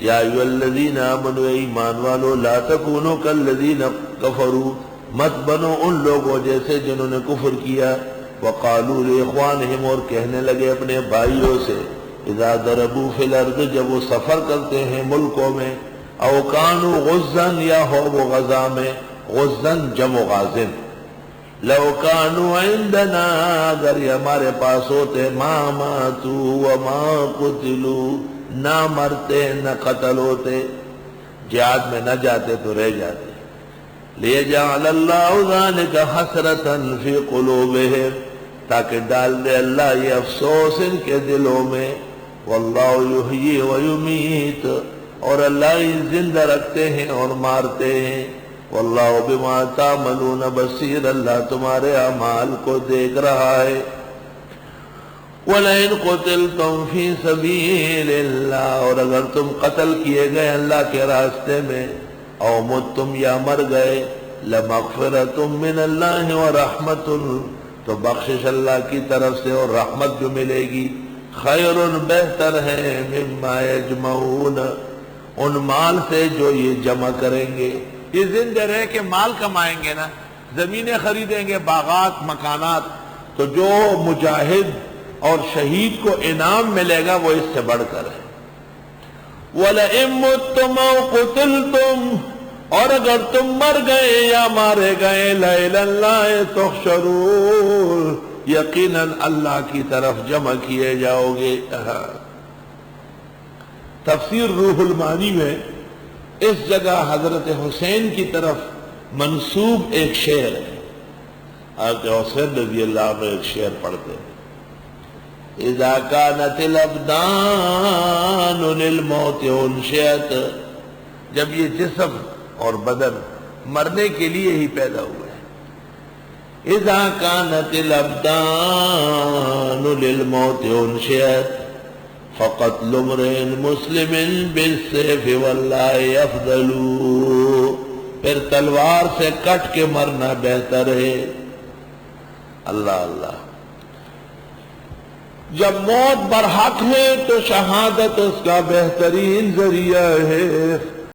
یا ایھا الذین آمنوا ایمان والو لا تکونوا کالذین کفروا مت بنو ان لوگوں جیسے جنہوں نے کفر کیا، وقالوا لاخوانہم اور کہنے لگے اپنے بھائیوں سے، اذا ضربوا فی الارض جب وہ سفر کرتے ہیں ملکوں میں، او کانوا غزاً یا ہو وہ غزا میں، غزاً جمع غازن، لو کانوا عندنا اگر یہ ہمارے پاس ہوتے، ما ماتوا وما قتلوا نہ مرتے نہ قتل ہوتے، جہاد میں نہ جاتے تو رہ جاتے، لیجعل اللہ ذلک حسرۃ فی قلوبہم تاکہ ڈال دے اللہ یہ افسوس ان کے دلوں میں، واللہ یحیی و یمیت اور اللہ ہی زندہ رکھتے ہیں اور مارتے ہیں، واللہ بما تعملون بصیر اللہ تمہارے اعمال کو دیکھ رہا ہے۔ وَلَئِنْ قُتِلْتُمْ فِي سَبِيلِ اللَّهِ اور اگر تم قتل کیے گئے اللہ کے راستے میں، او متم یا مر گئے، لَمَغْفِرَةٌ مِّنَ اللَّهِ وَرَحْمَةٌ تو بخشش اللہ کی طرف سے اور رحمت جو ملے گی، خیر بہتر ہے، مما یجمعون ان مال سے جو یہ جمع کریں گے، یہ زندہ رہ کے مال کمائیں گے نا، زمینیں خریدیں گے، باغات مکانات، تو جو مجاہد اور شہید کو انعام ملے گا وہ اس سے بڑھ کر ہے۔ وَلَئِن مُتُّمْ أَوْ قُتِلْتُمْ اور اگر تم مر گئے یا مارے گئے، لَإِلَى اللَّهِ تُحْشَرُونَ یقیناً اللہ کی طرف جمع کیے جاؤ گے۔ تفسیر روح المعانی میں اس جگہ حضرت حسین کی طرف منسوب ایک شعر ہے، حضرت حسین رضی اللہ عنہ ایک شعر پڑھتے ہیں، اذا كانت الابدان للموت انشئت جب یہ جسم اور بدن مرنے کے لیے ہی پیدا ہوئے ہیں، اذا كانت الابدان للموت انشئت فقتل امرئ مسلم بالسيف والله افضل پھر تلوار سے کٹ کے مرنا بہتر ہے۔ اللہ اللہ، جب موت برحق ہے تو شہادت اس کا بہترین ذریعہ ہے۔